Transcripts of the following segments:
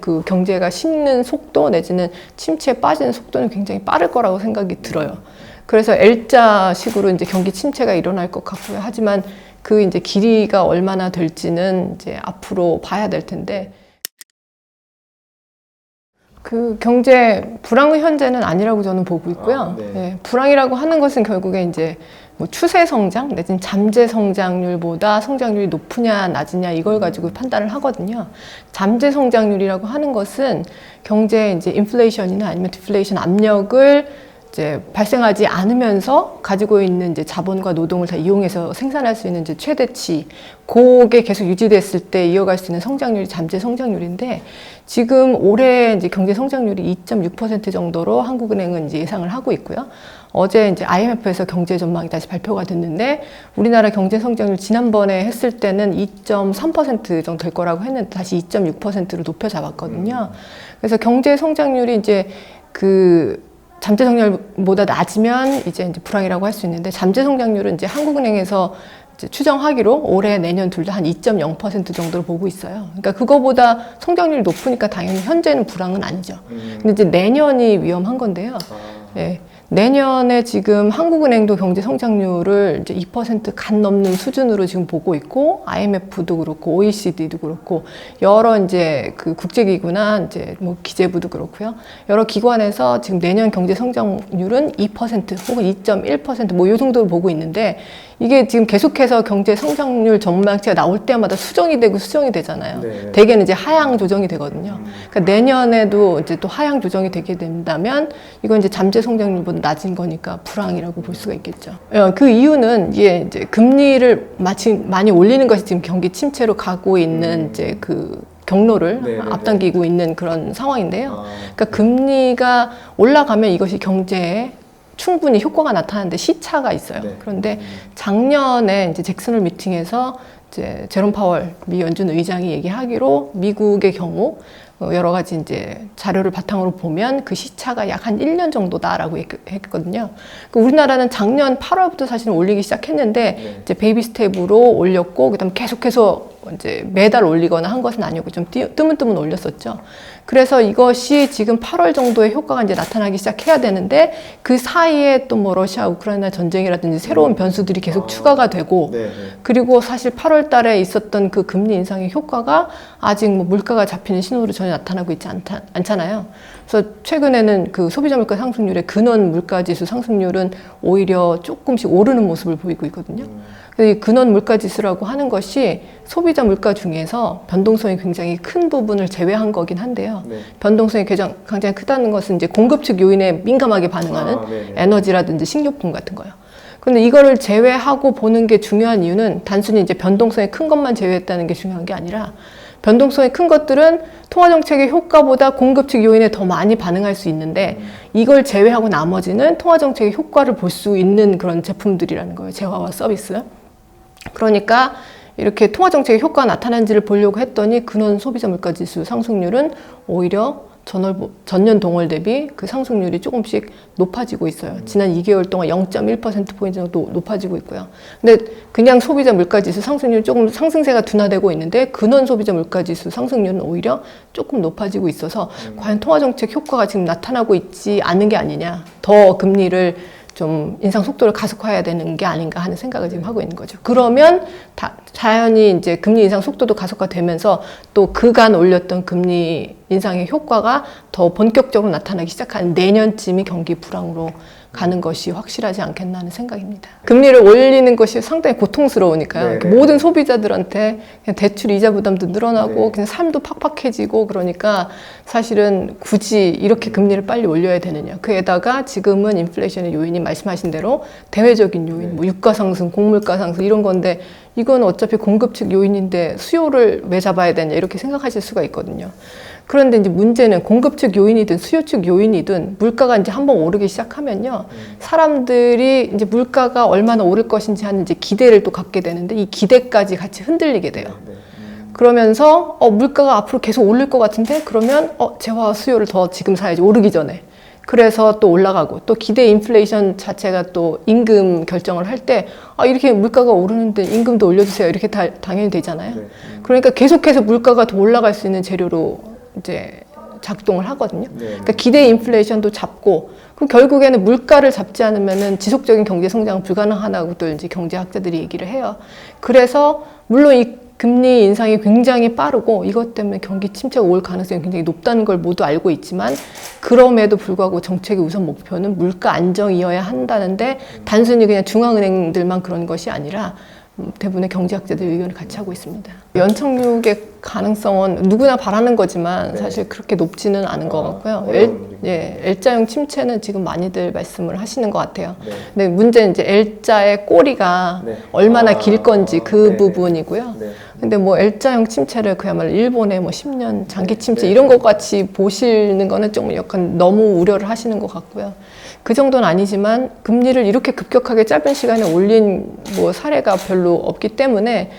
그 경제가 식는 속도 내지는 침체에 빠지는 속도는 굉장히 빠를 거라고 생각이 들어요. 그래서 L자식으로 이제 경기 침체가 일어날 것 같고요. 하지만 그 이제 길이가 얼마나 될지는 이제 앞으로 봐야 될 텐데, 그 경제 불황의 현재는 아니라고 저는 보고 있고요. 네, 불황이라고 하는 것은 결국에 이제 뭐 추세 성장 내지는 잠재 성장률보다 성장률이 높으냐 낮으냐 이걸 가지고 판단을 하거든요. 잠재 성장률이라고 하는 것은 경제에 이제 인플레이션이나 아니면 디플레이션 압력을 이제 발생하지 않으면서 가지고 있는 이제 자본과 노동을 다 이용해서 생산할 수 있는 이제 최대치, 그게 계속 유지됐을 때 이어갈 수 있는 성장률이 잠재 성장률인데, 지금 올해 이제 경제 성장률이 2.6% 정도로 한국은행은 이제 예상을 하고 있고요. 어제 이제 IMF에서 경제 전망이 다시 발표가 됐는데, 우리나라 경제 성장률 지난번에 했을 때는 2.3% 정도 될 거라고 했는데 다시 2.6%로 높여 잡았거든요. 그래서 경제 성장률이 이제 그 잠재 성장률보다 낮으면 이제 불황이라고 할 수 있는데, 잠재 성장률은 이제 한국은행에서 이제 추정하기로 올해 내년 둘 다 한 2.0% 정도로 보고 있어요. 그러니까 그거보다 성장률이 높으니까 당연히 현재는 불황은 아니죠. 근데 이제 내년이 위험한 건데요. 네. 내년에 지금 한국은행도 경제 성장률을 이제 2%간 넘는 수준으로 지금 보고 있고, IMF도 그렇고, OECD도 그렇고, 여러 이제 그 국제기구나 이제 뭐 기재부도 그렇고요. 여러 기관에서 지금 내년 경제 성장률은 2% 혹은 2.1% 뭐 이 정도로 보고 있는데, 이게 지금 계속해서 경제 성장률 전망치가 나올 때마다 수정이 되고 수정이 되잖아요. 네. 대개는 이제 하향 조정이 되거든요. 그러니까 내년에도 이제 또 하향 조정이 되게 된다면 이건 이제 잠재 성장률보다 낮은 거니까 불황이라고 볼 수가 있겠죠. 그 이유는 이게 이제 금리를 많이 올리는 것이 지금 경기 침체로 가고 있는 이제 그 경로를 앞당기고 있는 그런 상황인데요. 그러니까 금리가 올라가면 이것이 경제에 충분히 효과가 나타나는데 시차가 있어요. 그런데 작년에 이제 잭슨홀 미팅에서 이제 제롬 파월 미 연준 의장이 얘기하기로 미국의 경우 여러 가지 이제 자료를 바탕으로 보면 그 시차가 약 한 1년 정도다라고 했거든요. 우리나라는 작년 8월부터 사실은 올리기 시작했는데 이제 베이비 스텝으로 올렸고, 그다음 계속해서 이제 매달 올리거나 한 것은 아니고 좀 뜨문뜨문 올렸었죠. 그래서 이것이 지금 8월 정도의 효과가 이제 나타나기 시작해야 되는데, 그 사이에 또 뭐 러시아 우크라이나 전쟁이라든지 새로운 변수들이 계속 추가가 되고, 그리고 사실 8월 달에 있었던 그 금리 인상의 효과가 아직 뭐 물가가 잡히는 신호로 전혀 나타나고 있지 않잖아요. 그래서 최근에는 그 소비자 물가 상승률의 근원 물가 지수 상승률은 오히려 조금씩 오르는 모습을 보이고 있거든요. 이 근원 물가 지수라고 하는 것이 소비자 물가 중에서 변동성이 굉장히 큰 부분을 제외한 거긴 한데요. 변동성이 굉장히 크다는 것은 이제 공급 측 요인에 민감하게 반응하는 에너지라든지 식료품 같은 거요. 근데 이거를 제외하고 보는 게 중요한 이유는 단순히 이제 변동성이 큰 것만 제외했다는 게 중요한 게 아니라, 변동성이 큰 것들은 통화정책의 효과보다 공급 측 요인에 더 많이 반응할 수 있는데, 이걸 제외하고 나머지는 통화정책의 효과를 볼 수 있는 그런 제품들이라는 거예요. 재화와 서비스. 그러니까 이렇게 통화정책의 효과가 나타난지를 보려고 했더니 근원 소비자 물가지수 상승률은 오히려 전년 동월 대비 그 상승률이 조금씩 높아지고 있어요. 지난 2개월 동안 0.1%포인트 정도 높아지고 있고요. 근데 그냥 소비자 물가지수 상승률이 조금 상승세가 둔화되고 있는데, 근원 소비자 물가지수 상승률은 오히려 조금 높아지고 있어서 과연 통화정책 효과가 지금 나타나고 있지 않은 게 아니냐, 더 금리를 좀 인상 속도를 가속화해야 되는 게 아닌가 하는 생각을 지금 하고 있는 거죠. 그러면 자연히 이제 금리 인상 속도도 가속화되면서 또 그간 올렸던 금리 인상의 효과가 더 본격적으로 나타나기 시작하는 내년쯤이 경기 불황으로 가는 것이 확실하지 않겠나 하는 생각입니다. 금리를 올리는 것이 상당히 고통스러우니까요. 모든 소비자들한테 그냥 대출 이자 부담도 늘어나고 그냥 삶도 팍팍해지고, 그러니까 사실은 굳이 이렇게 금리를 빨리 올려야 되느냐. 그에다가 지금은 인플레이션의 요인이 말씀하신 대로 대외적인 요인, 뭐 유가 상승, 곡물가 상승 이런 건데, 이건 어차피 공급 측 요인인데 수요를 왜 잡아야 되냐 이렇게 생각하실 수가 있거든요. 그런데 이제 문제는 공급 측 요인이든 수요 측 요인이든 물가가 이제 한번 오르기 시작하면요, 사람들이 이제 물가가 얼마나 오를 것인지 하는 이제 기대를 또 갖게 되는데, 이 기대까지 같이 흔들리게 돼요. 그러면서 물가가 앞으로 계속 오를 것 같은데, 그러면 재화 수요를 더 지금 사야지, 오르기 전에. 그래서 또 올라가고, 또 기대 인플레이션 자체가 또 임금 결정을 할 때 이렇게 물가가 오르는데 임금도 올려주세요 이렇게 당연히 되잖아요. 그러니까 계속해서 물가가 더 올라갈 수 있는 재료로 이제 작동을 하거든요. 그러니까 기대 인플레이션도 잡고, 그 결국에는 물가를 잡지 않으면은 지속적인 경제 성장은 불가능하다고도 이제 경제학자들이 얘기를 해요. 그래서 물론 이 금리 인상이 굉장히 빠르고 이것 때문에 경기 침체가 올 가능성이 굉장히 높다는 걸 모두 알고 있지만, 그럼에도 불구하고 정책의 우선 목표는 물가 안정이어야 한다는데, 단순히 그냥 중앙은행들만 그런 것이 아니라 대부분의 경제학자들 의견을 같이 하고 있습니다. 연착륙의 가능성은 누구나 바라는 거지만 사실 그렇게 높지는 않은 것 같고요. L자형 침체는 지금 많이들 말씀을 하시는 것 같아요. 근데 문제는 이제 L자의 꼬리가 얼마나 길 건지 그 부분이고요. 근데 뭐 L자형 침체를 그야말로 일본의 뭐 10년 장기 침체 이런 것 같이 보시는 거는 좀 약간 너무 우려를 하시는 것 같고요. 그 정도는 아니지만 금리를 이렇게 급격하게 짧은 시간에 올린 뭐 사례가 별로 없기 때문에,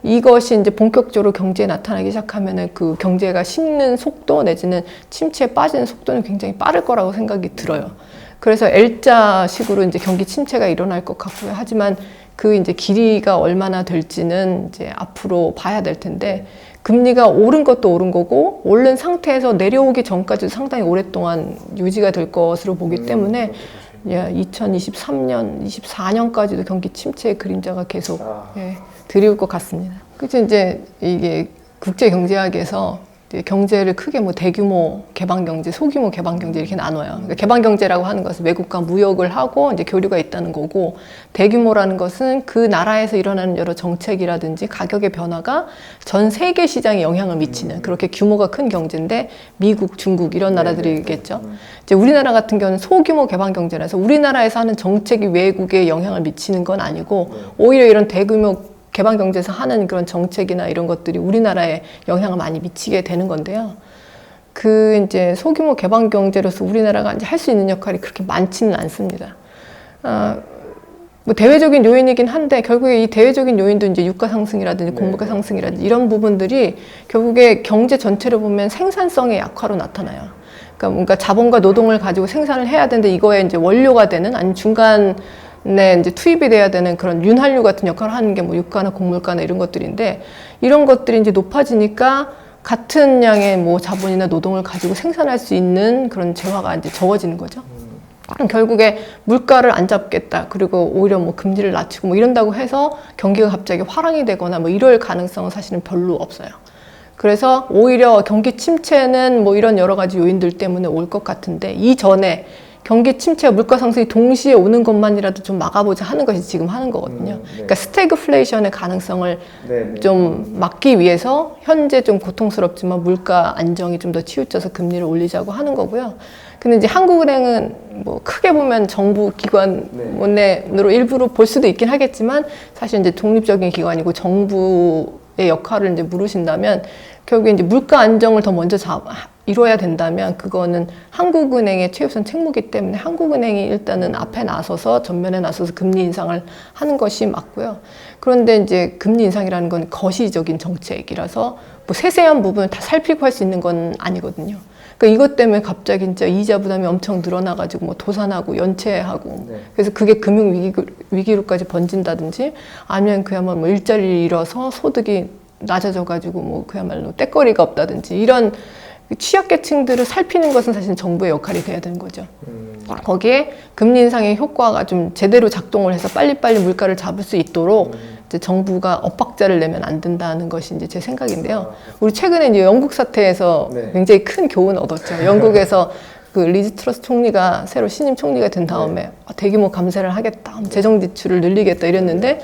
이것이 이제 본격적으로 경제에 나타나기 시작하면은 그 경제가 식는 속도 내지는 침체에 빠지는 속도는 굉장히 빠를 거라고 생각이 들어요. 그래서 L자식으로 이제 경기 침체가 일어날 것 같고요. 하지만 그 이제 길이가 얼마나 될지는 이제 앞으로 봐야 될 텐데, 금리가 오른 것도 오른 거고 오른 상태에서 내려오기 전까지도 상당히 오랫동안 유지가 될 것으로 보기 때문에 2023년, 24년까지도 경기 침체의 그림자가 계속 드리울 것 같습니다. 그래서 이제 이게 국제 경제학에서 경제를 크게 뭐 대규모 개방 경제, 소규모 개방 경제 이렇게 나눠요. 그러니까 개방 경제라고 하는 것은 외국과 무역을 하고 이제 교류가 있다는 거고, 대규모라는 것은 그 나라에서 일어나는 여러 정책이라든지 가격의 변화가 전 세계 시장에 영향을 미치는 그렇게 규모가 큰 경제인데, 미국, 중국 이런 나라들이겠죠. 이제 우리나라 같은 경우는 소규모 개방 경제라서 우리나라에서 하는 정책이 외국에 영향을 미치는 건 아니고, 오히려 이런 대규모 개방 경제에서 하는 그런 정책이나 이런 것들이 우리나라에 영향을 많이 미치게 되는 건데요. 그 이제 소규모 개방 경제로서 우리나라가 이제 할 수 있는 역할이 그렇게 많지는 않습니다. 뭐 대외적인 요인이긴 한데, 결국에 이 대외적인 요인도 이제 유가 상승이라든지 공급가 상승이라든지 이런 부분들이 결국에 경제 전체를 보면 생산성의 약화로 나타나요. 그러니까 뭔가 자본과 노동을 가지고 생산을 해야 되는데, 이거에 이제 원료가 되는, 아니면 중간 이제 투입이 돼야 되는 그런 윤활유 같은 역할을 하는 게 뭐 유가나 곡물가나 이런 것들인데, 이런 것들이 이제 높아지니까 같은 양의 뭐 자본이나 노동을 가지고 생산할 수 있는 그런 재화가 이제 적어지는 거죠. 결국에 물가를 안 잡겠다, 그리고 오히려 뭐 금리를 낮추고 뭐 이런다고 해서 경기가 갑자기 화랑이 되거나 뭐 이럴 가능성은 사실은 별로 없어요. 그래서 오히려 경기 침체는 뭐 이런 여러 가지 요인들 때문에 올 것 같은데, 이전에 경기 침체와 물가 상승이 동시에 오는 것만이라도 좀 막아보자 하는 것이 지금 하는 거거든요. 그러니까 스태그플레이션의 가능성을 좀 막기 위해서 현재 좀 고통스럽지만 물가 안정이 좀 더 치우쳐서 금리를 올리자고 하는 거고요. 근데 이제 한국은행은 뭐 크게 보면 정부 기관으로 일부러 볼 수도 있긴 하겠지만, 사실 이제 독립적인 기관이고 정부의 역할을 이제 물으신다면, 결국에 이제 물가 안정을 더 먼저 이뤄야 된다면 그거는 한국은행의 최우선 책무이기 때문에 한국은행이 일단은 앞에 나서서 전면에 나서서 금리 인상을 하는 것이 맞고요. 그런데 이제 금리 인상이라는 건 거시적인 정책이라서 뭐 세세한 부분을 다 살피고 할 수 있는 건 아니거든요. 그러니까 이것 때문에 갑자기 진짜 이자 부담이 엄청 늘어나가지고 뭐 도산하고 연체하고 그래서 그게 금융 위기로까지 번진다든지, 아니면 그야말로 뭐 일자리를 잃어서 소득이 낮아져가지고 뭐 그야말로 떼거리가 없다든지, 이런 취약계층들을 살피는 것은 사실 정부의 역할이 돼야 되는 거죠. 거기에 금리 인상의 효과가 좀 제대로 작동을 해서 빨리빨리 물가를 잡을 수 있도록 이제 정부가 엇박자를 내면 안 된다는 것이 이제 제 생각인데요. 우리 최근에 이제 영국 사태에서 굉장히 큰 교훈을 얻었죠. 영국에서 그 리즈 트러스 총리가 새로 신임 총리가 된 다음에 대규모 감세를 하겠다, 재정 지출을 늘리겠다 이랬는데,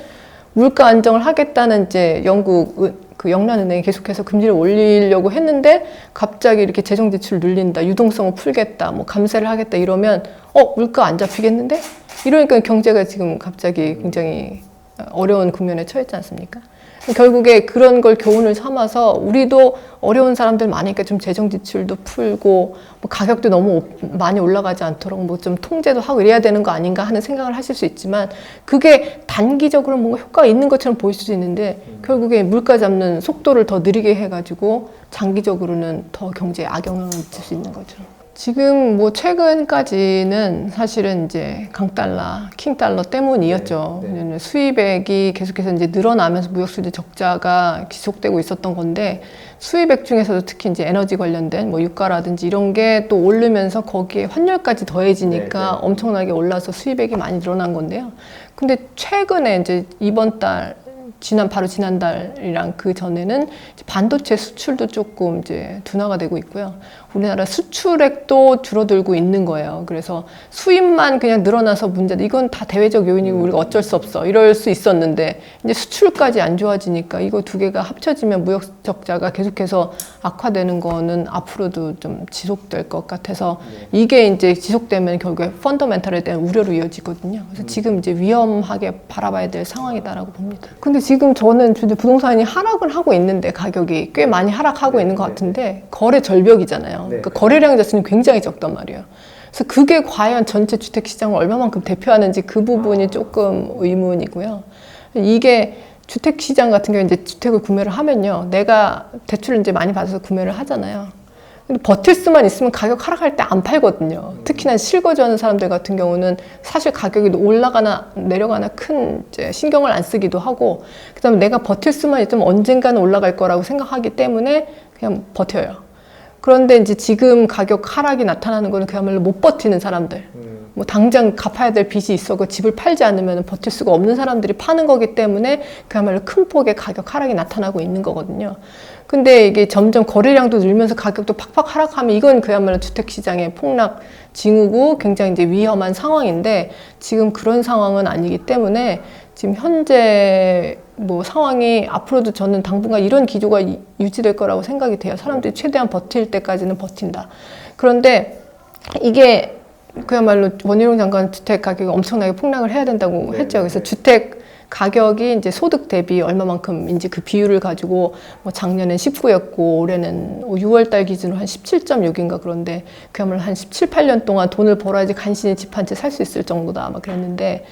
물가 안정을 하겠다는 이제 영국 그 영란은행이 계속해서 금리를 올리려고 했는데, 갑자기 이렇게 재정 지출을 늘린다, 유동성을 풀겠다, 뭐 감세를 하겠다 이러면 물가 안 잡히겠는데? 이러니까 경제가 지금 갑자기 굉장히 어려운 국면에 처했지 않습니까? 결국에 그런 걸 교훈을 삼아서 우리도 어려운 사람들 많으니까 좀 재정 지출도 풀고 뭐 가격도 너무 많이 올라가지 않도록 뭐 좀 통제도 하고 이래야 되는 거 아닌가 하는 생각을 하실 수 있지만, 그게 단기적으로 뭔가 효과가 있는 것처럼 보일 수도 있는데 결국에 물가 잡는 속도를 더 느리게 해가지고 장기적으로는 더 경제에 악영향을 미칠 수 있는 거죠. 지금 뭐 최근까지는 사실은 이제 강달러, 킹달러 때문이었죠. 왜냐면 수입액이 계속해서 이제 늘어나면서 무역수지 적자가 지속되고 있었던 건데, 수입액 중에서도 특히 이제 에너지 관련된 뭐 유가라든지 이런 게 또 오르면서 거기에 환율까지 더해지니까 엄청나게 올라서 수입액이 많이 늘어난 건데요. 근데 최근에 이제 이번 달, 바로 지난달이랑 그 전에는 반도체 수출도 조금 이제 둔화가 되고 있고요. 우리나라 수출액도 줄어들고 있는 거예요. 그래서 수입만 그냥 늘어나서 문제다. 이건 다 대외적 요인이고 우리가 어쩔 수 없어. 이럴 수 있었는데 이제 수출까지 안 좋아지니까 이거 두 개가 합쳐지면 무역 적자가 계속해서 악화되는 거는 앞으로도 좀 지속될 것 같아서 이게 이제 지속되면 결국에 펀더멘털에 대한 우려로 이어지거든요. 그래서 지금 이제 위험하게 바라봐야 될 상황이다라고 봅니다. 근데 지금 저는 부동산이 하락을 하고 있는데 가격이 꽤 많이 하락하고 있는 것 같은데 거래 절벽이잖아요. 그러니까 거래량 자체는 굉장히 적단 말이에요. 그래서 그게 과연 전체 주택시장을 얼마만큼 대표하는지 그 부분이 조금 의문이고요. 이게 주택시장 같은 경우에 이제 주택을 구매를 하면요. 내가 대출을 이제 많이 받아서 구매를 하잖아요. 근데 버틸 수만 있으면 가격 하락할 때 안 팔거든요. 특히나 실거주하는 사람들 같은 경우는 사실 가격이 올라가나 내려가나 큰 이제 신경을 안 쓰기도 하고, 그다음에 내가 버틸 수만 있으면 언젠가는 올라갈 거라고 생각하기 때문에 그냥 버텨요. 그런데 이제 지금 가격 하락이 나타나는 거는 그야말로 못 버티는 사람들, 뭐 당장 갚아야 될 빚이 있어 그 집을 팔지 않으면 버틸 수가 없는 사람들이 파는 거기 때문에 그야말로 큰 폭의 가격 하락이 나타나고 있는 거거든요. 근데 이게 점점 거래량도 늘면서 가격도 팍팍 하락하면 이건 그야말로 주택시장의 폭락 징후고 굉장히 이제 위험한 상황인데, 지금 그런 상황은 아니기 때문에 지금 현재 뭐 상황이 앞으로도 저는 당분간 이런 기조가 유지될 거라고 생각이 돼요. 사람들이 최대한 버틸 때까지는 버틴다. 그런데 이게 그야말로 원희룡 장관 주택 가격이 엄청나게 폭락을 해야 된다고 했죠. 그래서 주택 가격이 이제 소득 대비 얼마만큼인지 그 비율을 가지고 뭐 작년엔 19였고 올해는 6월 달 기준으로 한 17.6인가 그런데 그야말로 한 17, 18년 동안 돈을 벌어야지 간신히 집 한 채 살 수 있을 정도다 막 그랬는데,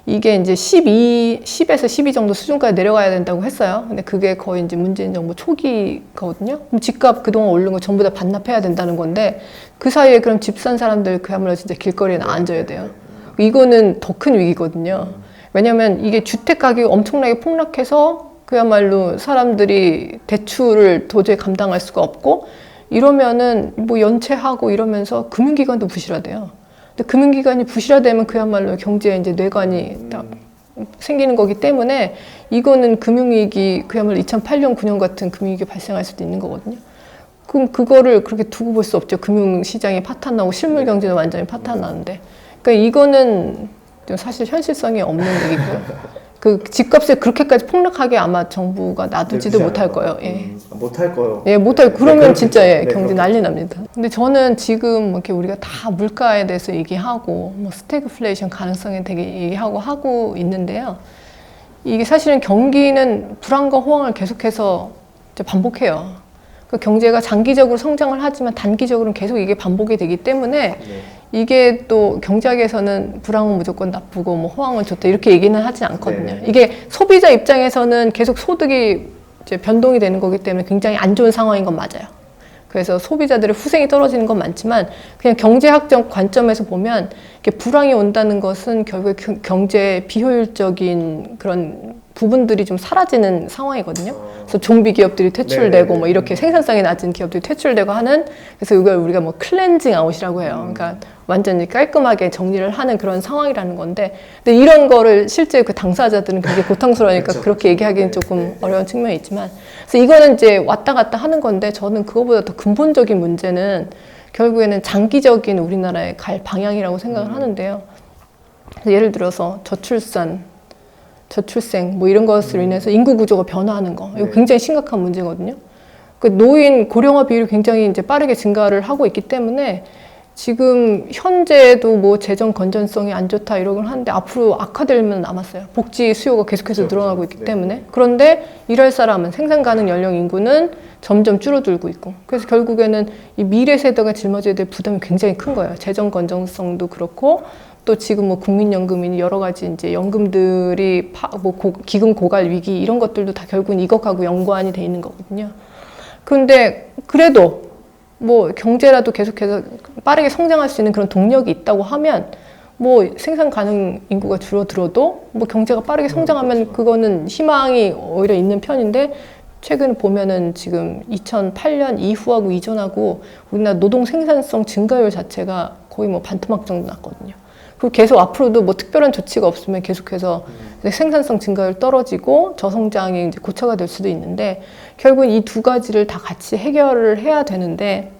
이게 이제 10에서 12 정도 수준까지 내려가야 된다고 했어요. 근데 그게 거의 이제 문재인 정부 초기거든요. 그럼 집값 그동안 오른 거 전부 다 반납해야 된다는 건데, 그 사이에 그럼 집 산 사람들 그야말로 진짜 길거리에 앉아야 돼요. 이거는 더 큰 위기거든요. 왜냐면 이게 주택 가격이 엄청나게 폭락해서 그야말로 사람들이 대출을 도저히 감당할 수가 없고, 이러면은 뭐 연체하고 이러면서 금융기관도 부실화돼요. 근데 금융기관이 부실화되면 그야말로 경제에 이제 뇌관이 다 생기는 거기 때문에 이거는 금융위기, 그야말로 2008년, 9년 같은 금융위기 발생할 수도 있는 거거든요. 그럼 그거를 그렇게 두고 볼 수 없죠. 금융시장이 파탄나고 실물 경제는 완전히 파탄나는데. 그러니까 이거는 사실 현실성이 없는 얘기고요. 그 집값을 그렇게까지 폭락하게 아마 정부가 놔두지도 못할 거예요. 예. 못할 거예요. 예, 못할. 그러면 진짜 예, 경제 난리 납니다. 근데 저는 지금 이렇게 우리가 다 물가에 대해서 얘기하고 뭐 스태그플레이션 가능성에 되게 얘기하고 하고 있는데요. 이게 사실은 경기는 불안과 호황을 계속해서 이제 반복해요. 그 경제가 장기적으로 성장을 하지만 단기적으로는 계속 이게 반복이 되기 때문에 이게 또 경제학에서는 불황은 무조건 나쁘고 뭐 호황은 좋다 이렇게 얘기는 하지 않거든요. 이게 소비자 입장에서는 계속 소득이 이제 변동이 되는 거기 때문에 굉장히 안 좋은 상황인 건 맞아요. 그래서 소비자들의 후생이 떨어지는 건 많지만 그냥 경제학적 관점에서 보면 이렇게 불황이 온다는 것은 결국에 경제의 비효율적인 그런 부분들이 좀 사라지는 상황이거든요. 그래서 좀비 기업들이 퇴출되고 뭐 이렇게 생산성이 낮은 기업들이 퇴출되고 하는, 그래서 이걸 우리가 뭐 클렌징 아웃이라고 해요. 그러니까 완전히 깔끔하게 정리를 하는 그런 상황이라는 건데, 근데 이런 거를 실제 그 당사자들은 굉장히 고통스러우니까 그렇죠. 그렇게 얘기하기는 조금 어려운 측면이 있지만, 그래서 이거는 이제 왔다 갔다 하는 건데, 저는 그거보다 더 근본적인 문제는 결국에는 장기적인 우리나라의 갈 방향이라고 생각을 하는데요. 그래서 예를 들어서 저출생 뭐 이런 것으로 인해서 인구 구조가 변화하는 거, 이거 굉장히 심각한 문제거든요. 그 노인 고령화 비율이 굉장히 이제 빠르게 증가를 하고 있기 때문에 지금 현재도 뭐 재정 건전성이 안 좋다 이러긴 하는데 앞으로 악화되면 남았어요. 복지 수요가 계속해서 늘어나고 있기 때문에. 그런데 일할 사람은, 생산 가능 연령 인구는 점점 줄어들고 있고, 그래서 결국에는 이 미래 세대가 짊어져야 될 부담이 굉장히 큰 거예요. 재정 건전성도 그렇고, 또 지금 뭐 국민연금이니 여러 가지 이제 연금들이 기금 고갈 위기 이런 것들도 다 결국은 이것하고 연관이 돼 있는 거거든요. 그런데 그래도 뭐 경제라도 계속해서 빠르게 성장할 수 있는 그런 동력이 있다고 하면 뭐 생산 가능 인구가 줄어들어도 뭐 경제가 빠르게 성장하면 그거는 희망이 오히려 있는 편인데 최근 보면은 지금 2008년 이후하고 이전하고 우리나라 노동 생산성 증가율 자체가 거의 뭐 반토막 정도 났거든요. 그리고 계속 앞으로도 뭐 특별한 조치가 없으면 계속해서 생산성 증가율 떨어지고 저성장이 이제 고차가 될 수도 있는데 결국 이 두 가지를 다 같이 해결을 해야 되는데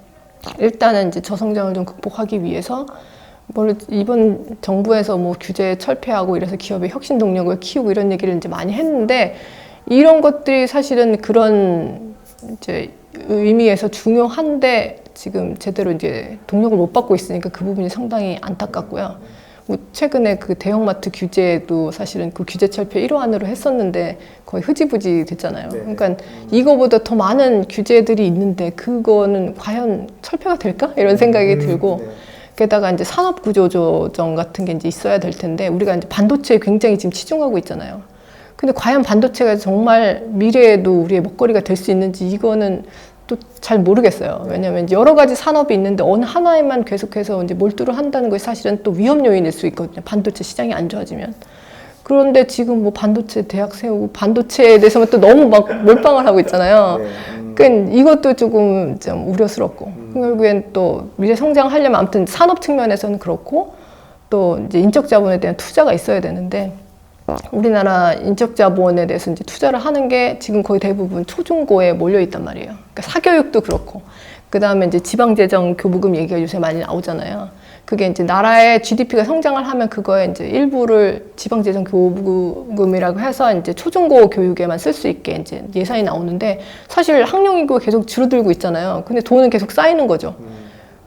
일단은 이제 저성장을 좀 극복하기 위해서 이번 정부에서 뭐 규제 철폐하고 이래서 기업의 혁신 동력을 키우고 이런 얘기를 이제 많이 했는데 이런 것들이 사실은 그런 이제 의미에서 중요한데 지금 제대로 이제 동력을 못 받고 있으니까 그 부분이 상당히 안타깝고요. 뭐 최근에 그 대형마트 규제도 사실은 그 규제 철폐 일환으로 했었는데 거의 흐지부지 됐잖아요. 그러니까 이거보다 더 많은 규제들이 있는데 그거는 과연 철폐가 될까? 이런 생각이 들고 게다가 이제 산업구조조정 같은 게 이제 있어야 될 텐데 우리가 이제 반도체에 굉장히 지금 치중하고 있잖아요. 근데 과연 반도체가 정말 미래에도 우리의 먹거리가 될 수 있는지 이거는 또 잘 모르겠어요. 왜냐하면 여러 가지 산업이 있는데 어느 하나에만 계속해서 이제 몰두를 한다는 것이 사실은 또 위험 요인일 수 있거든요. 반도체 시장이 안 좋아지면. 그런데 지금 뭐 반도체 대학 세우고 반도체에 대해서만 또 너무 막 몰빵을 하고 있잖아요. 그러니까 이것도 조금 좀 우려스럽고 결국엔 또 미래 성장하려면 아무튼 산업 측면에서는 그렇고 또 이제 인적 자본에 대한 투자가 있어야 되는데 우리나라 인적 자본에 대해서 이제 투자를 하는 게 지금 거의 대부분 초중고에 몰려 있단 말이에요. 그러니까 사교육도 그렇고 그 다음에 이제 지방재정 교부금 얘기가 요새 많이 나오잖아요. 그게 이제 나라의 GDP가 성장을 하면 그거에 이제 일부를 지방재정 교부금이라고 해서 이제 초중고 교육에만 쓸 수 있게 이제 예산이 나오는데 사실 학령 인구가 계속 줄어들고 있잖아요. 근데 돈은 계속 쌓이는 거죠.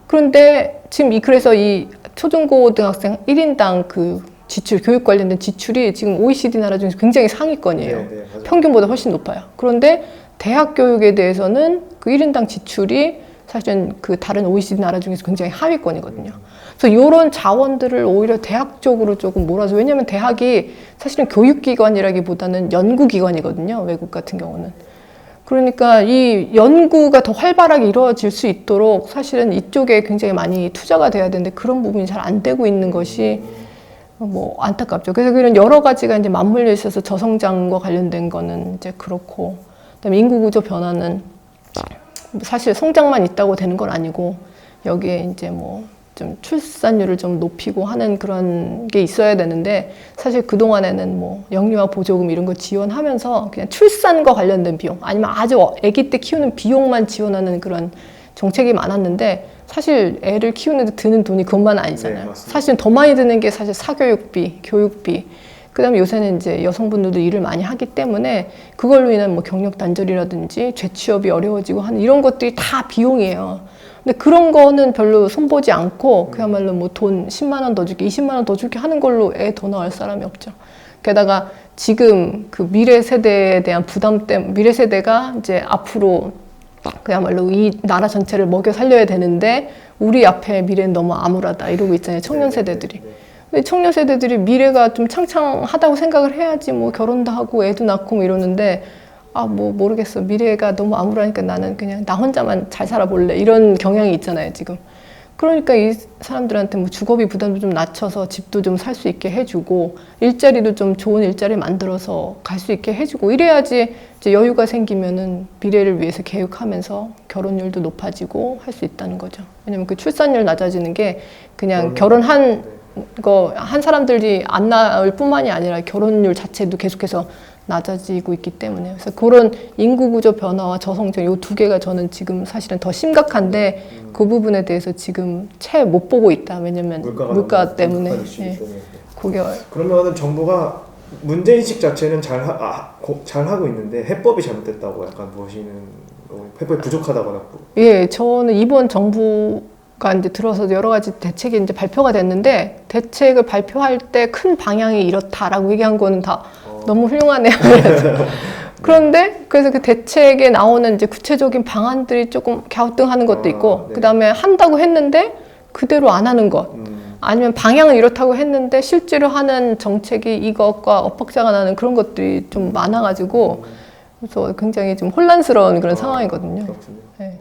그런데 지금 그래서 이 초중고등학생 1인당 그 지출, 교육 관련된 지출이 지금 OECD 나라 중에서 굉장히 상위권이에요. 평균보다 훨씬 높아요. 그런데 대학 교육에 대해서는 그 1인당 지출이 사실은 그 다른 OECD 나라 중에서 굉장히 하위권이거든요. 그래서 이런 자원들을 오히려 대학 쪽으로 조금 몰아서, 왜냐하면 대학이 사실은 교육기관이라기보다는 연구기관이거든요. 외국 같은 경우는. 그러니까 이 연구가 더 활발하게 이루어질 수 있도록 사실은 이쪽에 굉장히 많이 투자가 돼야 되는데 그런 부분이 잘 안 되고 있는 것이 뭐 안타깝죠. 그래서 그런 여러 가지가 이제 맞물려 있어서 저성장과 관련된 거는 이제 그렇고, 그다음에 인구 구조 변화는 사실 성장만 있다고 되는 건 아니고 여기에 이제 뭐 좀 출산율을 좀 높이고 하는 그런 게 있어야 되는데 사실 그 동안에는 뭐 영유아 보조금 이런 거 지원하면서 그냥 출산과 관련된 비용 아니면 아주 아기 때 키우는 비용만 지원하는 그런 정책이 많았는데 사실 애를 키우는데 드는 돈이 그것만 아니잖아요. 네, 사실 더 많이 드는 게 사실 사교육비, 교육비. 그다음에 요새는 이제 여성분들도 일을 많이 하기 때문에 그걸로 인한 뭐 경력 단절이라든지 재취업이 어려워지고 하는 이런 것들이 다 비용이에요. 근데 그런 거는 별로 손보지 않고 그야말로 뭐 돈 10만 원 더 줄게, 20만 원 더 줄게 하는 걸로 애 더 낳을 사람이 없죠. 게다가 지금 그 미래 세대에 대한 부담 때문에 미래 세대가 이제 앞으로 그야말로 이 나라 전체를 먹여 살려야 되는데 우리 앞에 미래는 너무 암울하다 이러고 있잖아요. 청년 세대들이. 근데 청년 세대들이 미래가 좀 창창하다고 생각을 해야지 뭐 결혼도 하고 애도 낳고 뭐 이러는데 뭐 모르겠어. 미래가 너무 암울하니까 나는 그냥 나 혼자만 잘 살아볼래. 이런 경향이 있잖아요, 지금. 그러니까 이 사람들한테 뭐 주거비 부담도 좀 낮춰서 집도 좀 살 수 있게 해주고 일자리도 좀 좋은 일자리 만들어서 갈 수 있게 해주고 이래야지 이제 여유가 생기면은 미래를 위해서 계획하면서 결혼율도 높아지고 할 수 있다는 거죠. 왜냐면 그 출산율 낮아지는 게 그냥 결혼한 한 사람들이 안 낳을 뿐만이 아니라 결혼율 자체도 계속해서 낮아지고 있기 때문에 그래서 그런 인구 구조 변화와 저성장 이 두 개가 저는 지금 사실은 더 심각한데 그 부분에 대해서 지금 채 못 보고 있다. 왜냐면 물가 때문에. 네. 그러면은 정부가 문제인식 자체는 잘 하고 있는데 해법이 잘못됐다고 약간 보시는 해법이 부족하다거나. 예, 저는 이번 정부가 이제 들어서 여러 가지 대책이 이제 발표가 됐는데 대책을 발표할 때 큰 방향이 이렇다라고 얘기한 거는 다 너무 훌륭하네요. 그런데 그래서 그 대책에 나오는 이제 구체적인 방안들이 조금 갸우뚱하는 것도 있고, 그 다음에 한다고 했는데 그대로 안 하는 것, 아니면 방향은 이렇다고 했는데 실제로 하는 정책이 이것과 엇박자가 나는 그런 것들이 좀 많아가지고 그래서 굉장히 좀 혼란스러운 그런 상황이거든요. 그렇군요. 네.